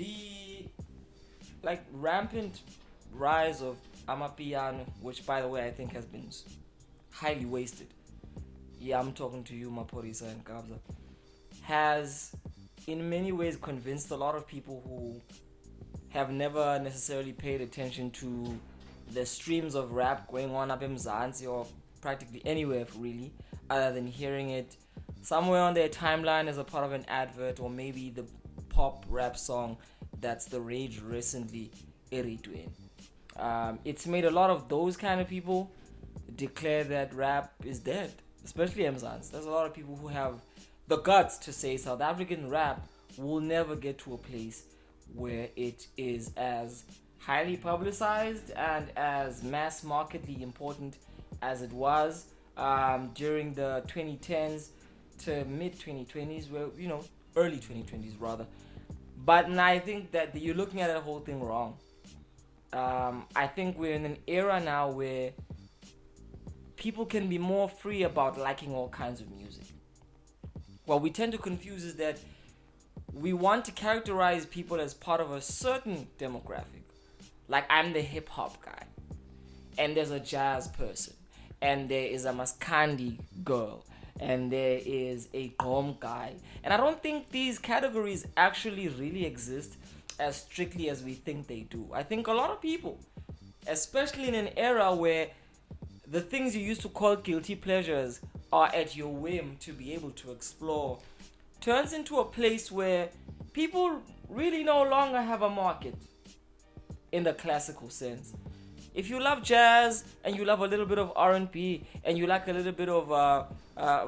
The rampant rise of amapiano, which by the way I think has been highly wasted. Yeah, I'm talking to you, Maporisa and Kabza. Has in many ways convinced a lot of people who have never necessarily paid attention to the streams of rap going on up in Mzansi or practically anywhere really, other than hearing it somewhere on their timeline as a part of an advert or maybe the pop rap song that's the rage recently Eritwin. It's made a lot of those kind of people declare that rap is dead, especially Mzansi. There's a lot of people who have the guts to say South African rap will never get to a place where it is as highly publicized and as mass marketly important as it was during the 2010s to mid 2020s, where early 2020s rather. But I think that you're looking at the whole thing wrong. I think we're in an era now where people can be more free about liking all kinds of music. What we tend to confuse is that we want to characterize people as part of a certain demographic. Like, I'm the hip hop guy, and there's a jazz person, and there is a Maskandi girl, and there is a Gom guy. And I don't think these categories actually really exist as strictly as we think they do. I think a lot of people, especially in an era where the things you used to call guilty pleasures are at your whim to be able to explore, turns into a place where people really no longer have a market in the classical sense. If you love jazz and you love a little bit of R&B and you like a little bit of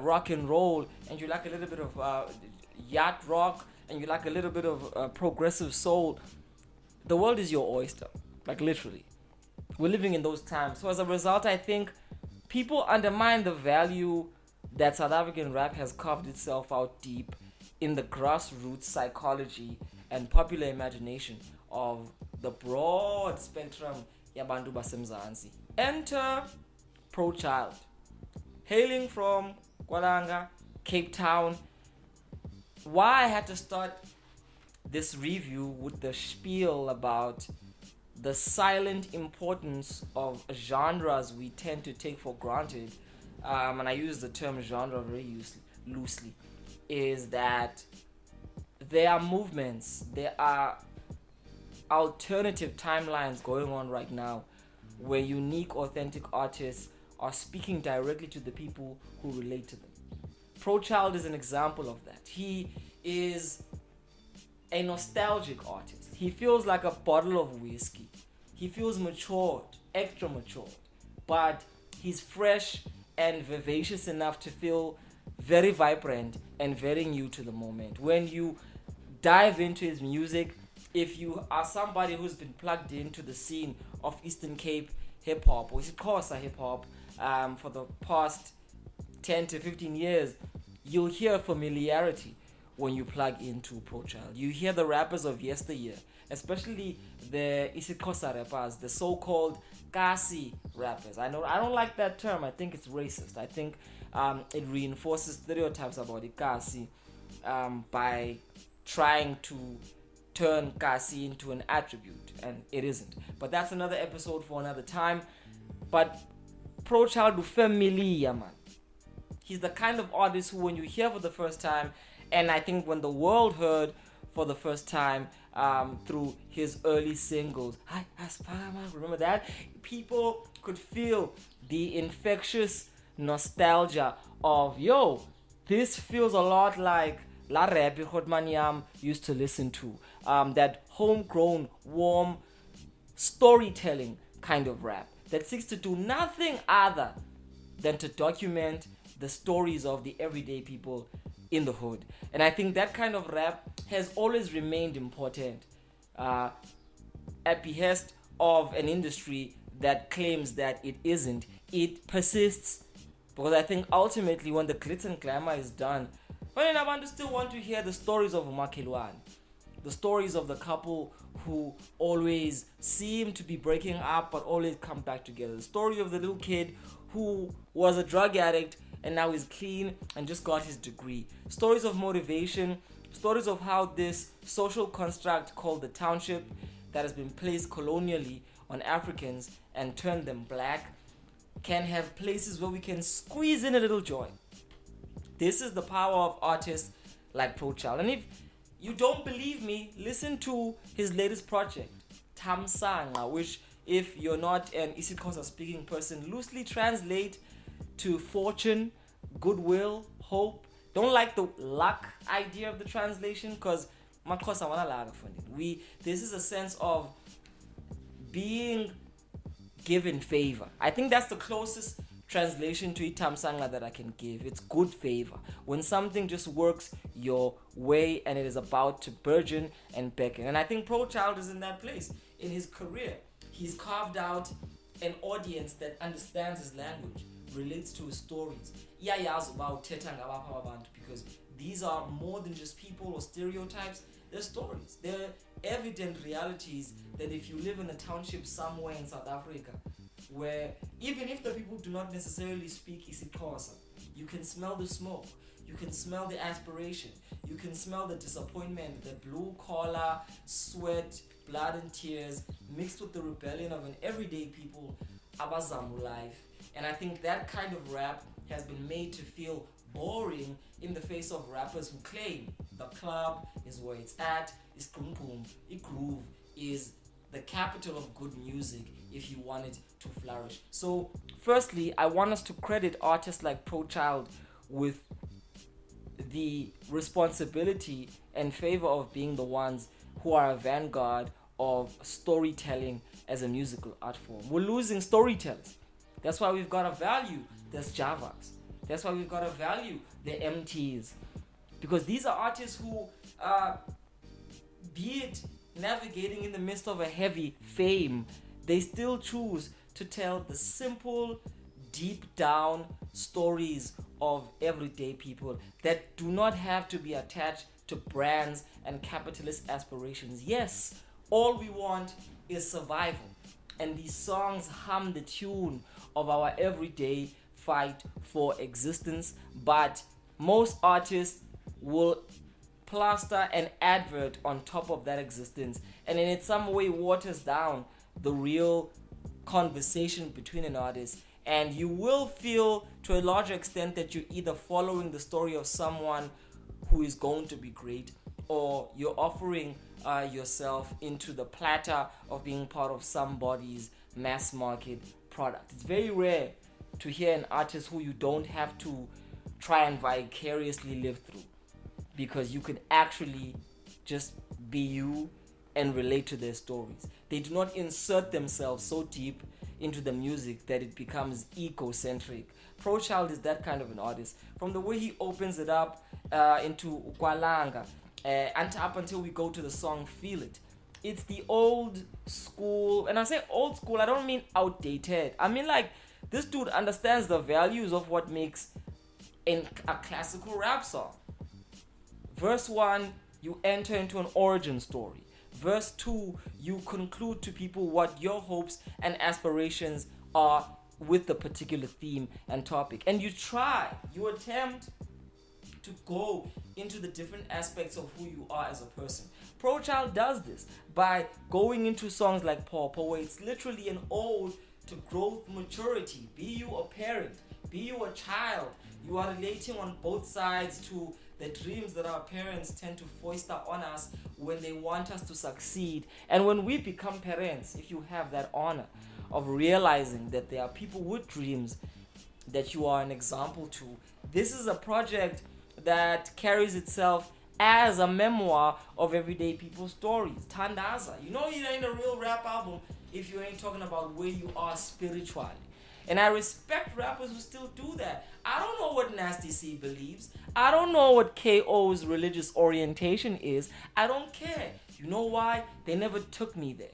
rock and roll and you like a little bit of yacht rock and you like a little bit of progressive soul, the world is your oyster, like literally. We're living in those times. So as a result, I think people undermine the value that South African rap has carved itself out deep in the grassroots psychology and popular imagination of the broad spectrum yabantu basemzansi. Enter Pro-Child, hailing from Kwalanga, Cape Town. Why I had to start this review with the spiel about the silent importance of genres we tend to take for granted, and I use the term genre very loosely, is that there are movements, there are alternative timelines going on right now where unique, authentic artists are speaking directly to the people who relate to them. Pro-Child is an example of that. He is a nostalgic artist. He feels like a bottle of whiskey. He feels matured, extra matured, but he's fresh and vivacious enough to feel very vibrant and very new to the moment. When you dive into his music, if you are somebody who's been plugged into the scene of Eastern Cape hip hop or isiXhosa hip hop for the past 10 to 15 years, you'll hear familiarity when you plug into Pro-Child. You hear the rappers of yesteryear, especially the isiXhosa rappers, the so-called Kasi rappers. I don't like that term. I think it's racist. I think it reinforces stereotypes about Kasi by trying to turn Kasi into an attribute, and it isn't. But that's another episode for another time. But Pro-Child familiar, man. He's the kind of artist who, when you hear for the first time, and I think when the world heard for the first time through his early singles, remember that? People could feel the infectious nostalgia of, yo, this feels a lot like La Rap Hotmaniam used to listen to. That homegrown, warm, storytelling kind of rap that seeks to do nothing other than to document the stories of the everyday people in the hood. And I think that kind of rap has always remained important at behest of an industry that claims that it isn't. It persists because I think ultimately when the glitz and glamour is done, I still want to hear the stories of Umakhelwane, the stories of the couple who always seem to be breaking up but always come back together. The story of the little kid who was a drug addict and now is clean and just got his degree. Stories of motivation stories of how this social construct called the township that has been placed colonially on Africans and turned them black can have places where we can squeeze in a little joy. This is the power of artists like Prochild. And if you don't believe me, listen to his latest project, Thamsanqa, which, if you're not an isiXhosa speaking person, loosely translate to fortune, goodwill, hope. Don't like the luck idea of the translation, because this is a sense of being given favor. I think that's the closest translation to Thamsanqa that I can give. It's good favor. When something just works your way and it is about to burgeon and beckon. And I think Prochild is in that place in his career. He's carved out an audience that understands his language, relates to his stories. Because these are more than just people or stereotypes. They're stories. They're evident realities that if you live in a township somewhere in South Africa, where even if the people do not necessarily speak isiXhosa, you can smell the smoke, you can smell the aspiration, you can smell the disappointment, the blue collar, sweat, blood and tears mixed with the rebellion of an everyday people, abazamu life. And I think that kind of rap has been made to feel boring in the face of rappers who claim the club is where it's at, is boom boom, groove is the capital of good music if you want it to flourish. So firstly, I want us to credit artists like Prochild with the responsibility and favor of being the ones who are a vanguard of storytelling as a musical art form. We're losing storytellers. That's why we've got to value there's Javas. That's why we've got to value the MTs. Because these are artists who, be it navigating in the midst of a heavy fame, they still choose to tell the simple, deep down stories of everyday people that do not have to be attached to brands and capitalist aspirations. Yes, all we want is survival. And these songs hum the tune of our everyday fight for existence. But most artists will plaster an advert on top of that existence, and in some way waters down the real conversation between an artist. And you will feel to a larger extent that you're either following the story of someone who is going to be great, or you're offering yourself into the platter of being part of somebody's mass market product. It's very rare to hear an artist who you don't have to try and vicariously live through, because you can actually just be you and relate to their stories. They do not insert themselves so deep into the music that it becomes eco-centric. Prochild is that kind of an artist. From the way he opens it up into Kwalanga, and up until we go to the song Feel It, it's the old school. And I say old school, I don't mean outdated. I mean, like, this dude understands the values of what makes a classical rap song. Verse 1, you enter into an origin story. Verse 2, you conclude to people what your hopes and aspirations are with the particular theme and topic. And you attempt to go into the different aspects of who you are as a person. Prochild does this by going into songs like Paw Paw, where it's literally an ode to growth, maturity. Be you a parent, be you a child. You are relating on both sides to the dreams that our parents tend to foster on us when they want us to succeed. And when we become parents, if you have that honor of realizing that there are people with dreams that you are an example to, this is a project that carries itself as a memoir of everyday people's stories. Tandaza. You know you ain't a real rap album if you ain't talking about where you are spiritually. And I respect rappers who still do that. I don't know what Nasty C believes. I don't know what KO's religious orientation is. I don't care. You know why? They never took me there.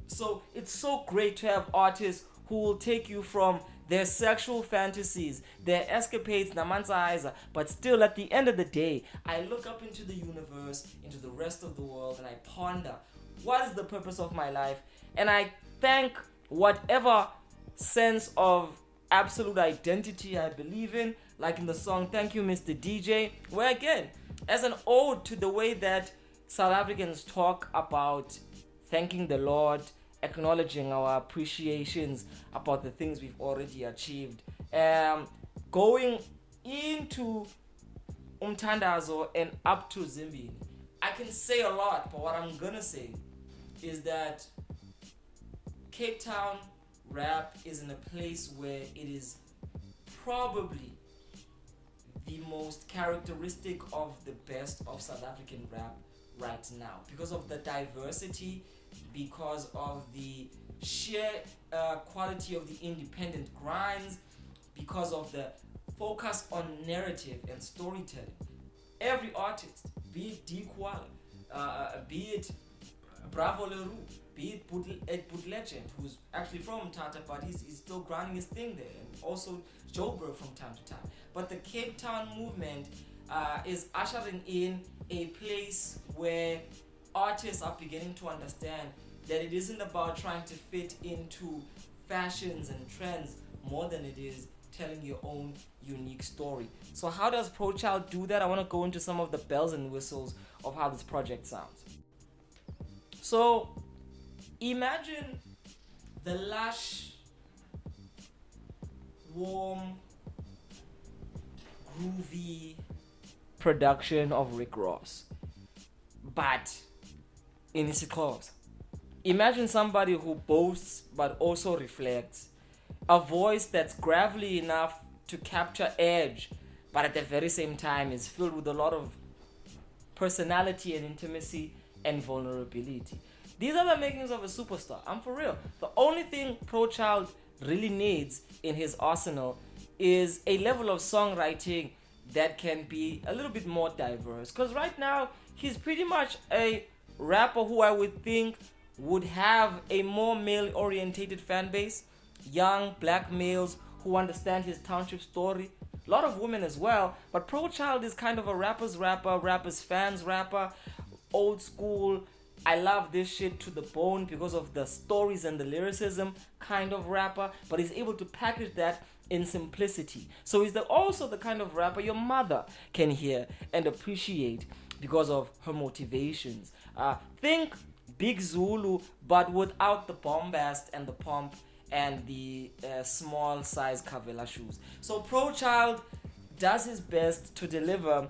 So it's so great to have artists who will take you from their sexual fantasies, their escapades, namanza, but still at the end of the day, I look up into the universe, into the rest of the world, and I ponder, what is the purpose of my life? And I thank whatever sense of absolute identity I believe in, like in the song Thank You Mr. DJ, where again, as an ode to the way that South Africans talk about thanking the Lord, acknowledging our appreciations about the things we've already achieved, going into umtandazo and up to Zimbini. I can say a lot, but what I'm gonna say is that Cape Town rap is in a place where it is probably the most characteristic of the best of South African rap right now, because of the diversity, because of the sheer quality of the independent grinds, because of the focus on narrative and storytelling. Every artist, be it D Koala, be it Bravo Leroux, be it Boot Legend, who's actually from Tata, but he's still grinding his thing there, and also Joburg from time to time. But the Cape Town movement is ushering in a place where artists are beginning to understand that it isn't about trying to fit into fashions and trends more than it is telling your own unique story. So how does ProChild do that? I want to go into some of the bells and whistles of how this project sounds. So imagine the lush, warm, groovy production of Rick Ross, but in isiXhosa. Imagine somebody who boasts but also reflects, a voice that's gravelly enough to capture edge, but at the very same time is filled with a lot of personality and intimacy and vulnerability. These are the makings of a superstar. I'm for real. The only thing ProChild really needs in his arsenal is a level of songwriting that can be a little bit more diverse. Because right now, he's pretty much a rapper who I would think would have a more male-orientated fan base. Young black males who understand his township story. A lot of women as well. But ProChild is kind of a rapper's rapper, rapper's fans rapper. Old school, I love this shit to the bone because of the stories and the lyricism kind of rapper. But he's able to package that in simplicity. So he's also the kind of rapper your mother can hear and appreciate because of her motivations. Think Big Zulu, but without the bombast and the pomp and the small size Kavela shoes. So ProChild does his best to deliver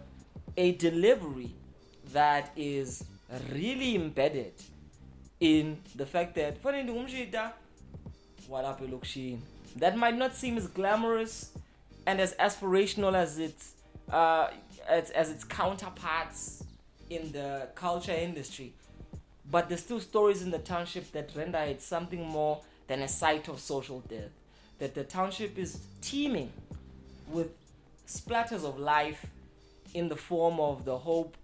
a delivery that is really embedded in the fact that that might not seem as glamorous and as aspirational as its counterparts in the culture industry, but there's still stories in the township that render it something more than a site of social death. That the township is teeming with splatters of life in the form of the hope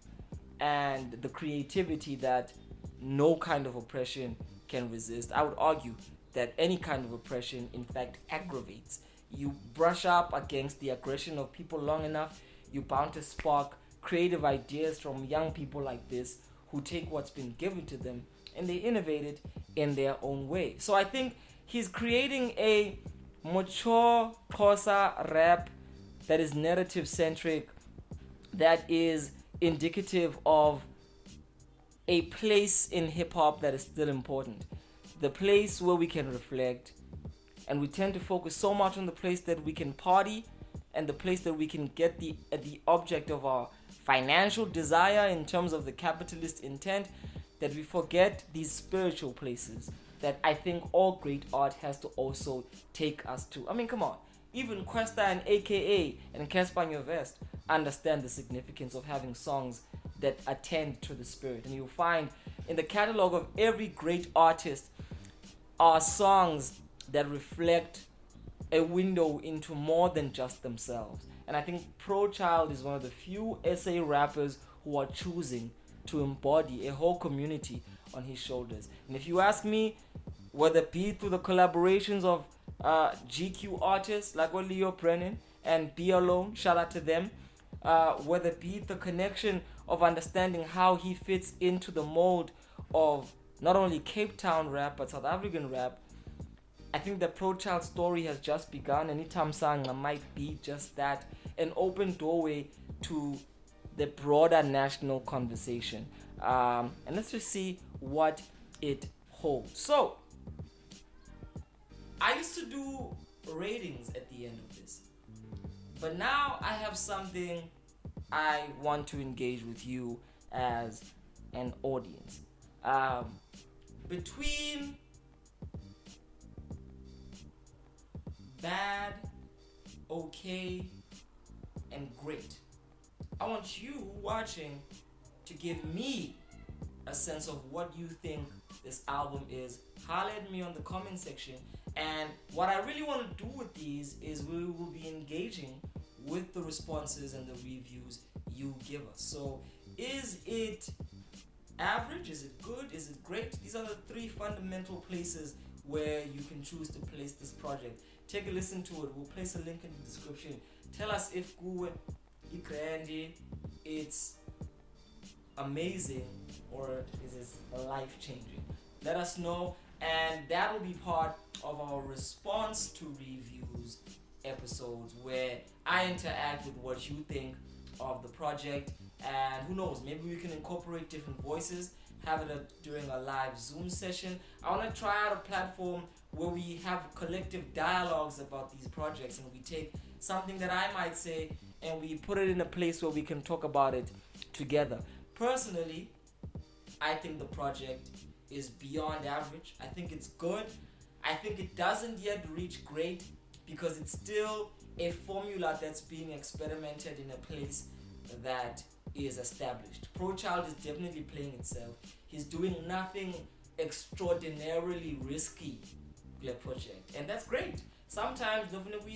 and the creativity that no kind of oppression can resist. I would argue that any kind of oppression, in fact, aggravates. You brush up against the aggression of people long enough, you're bound to spark creative ideas from young people like this who take what's been given to them and they innovate it in their own way. So I think he's creating a mature Xhosa rap that is narrative centric, that is indicative of a place in hip hop that is still important. The place where we can reflect, and we tend to focus so much on the place that we can party and the place that we can get the object of our financial desire in terms of the capitalist intent, that we forget these spiritual places that I think all great art has to also take us to. I mean, come on. Even Questa and AKA and Casper Vest understand the significance of having songs that attend to the spirit. And you'll find in the catalog of every great artist are songs that reflect a window into more than just themselves. And I think ProChild is one of the few SA rappers who are choosing to embody a whole community on his shoulders. And if you ask me, whether it be through the collaborations of GQ artists like Leo Brennan and Be Alone, shout out to them, whether it be the connection of understanding how he fits into the mold of not only Cape Town rap but South African rap, I think the ProChild story has just begun, and Thamsanqa might be just that, an open doorway to the broader national conversation. And let's just see what it holds. So, I used to do ratings at the end of this, but now I have something I want to engage with you as an audience. Between bad, okay, and great, I want you watching to give me a sense of what you think this album is. Holler at me on the comment section. And what I really want to do with these is we will be engaging with the responses and the reviews you give us. So, is it average? Is it good? Is it great? These are the three fundamental places where you can choose to place this project. Take a listen to it. We'll place a link in the description. Tell us if Kuwe, Ikrandi, it's amazing or is it life changing. Let us know, and that will be part of our response to reviews episodes where I interact with what you think of the project. And who knows, maybe we can incorporate different voices, have it during a live Zoom session. I want to try out a platform where we have collective dialogues about these projects, and we take something that I might say and we put it in a place where we can talk about it together. Personally, I think the project is beyond average. I think it's good. I think it doesn't yet reach great because it's still a formula that's being experimented in a place that is established. ProChxLD is definitely playing itself. He's doing nothing extraordinarily risky project, and that's great. Sometimes definitely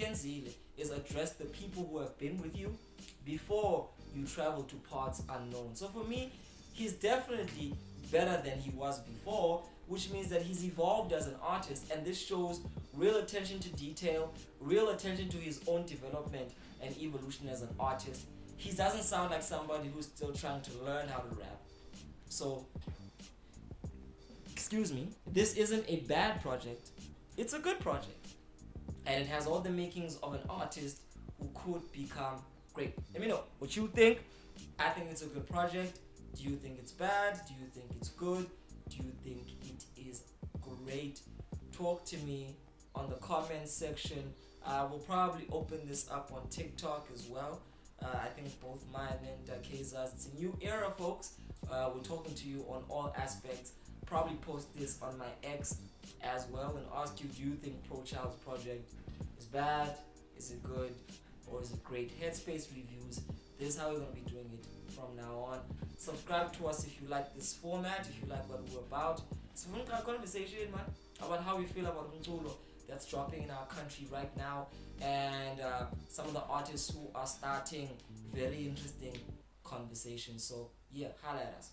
is address the people who have been with you before you travel to parts unknown. So for me, he's definitely better than he was before, which means that he's evolved as an artist, and this shows real attention to detail, real attention to his own development and evolution as an artist. He doesn't sound like somebody who's still trying to learn how to rap. So, excuse me, this isn't a bad project. It's a good project. And it has all the makings of an artist who could become great. Let me know what you think. I think it's a good project. Do you think it's bad? Do you think it's good? Do you think it is great? Talk to me on the comment section. We'll probably open this up on TikTok as well. I think both mine and Kza's. It's a new era, folks. We're talking to you on all aspects. Probably post this on my X as well and ask you, do you think ProChxLD's project is bad? Is it good? Or is it great? Headspace reviews. This is how we're going to be doing it from now on. Subscribe to us if you like this format, if you like what we're about. So we're going to have a conversation, man, about how we feel about Mculo that's dropping in our country right now, and some of the artists who are starting very interesting conversations. So yeah, holla at us.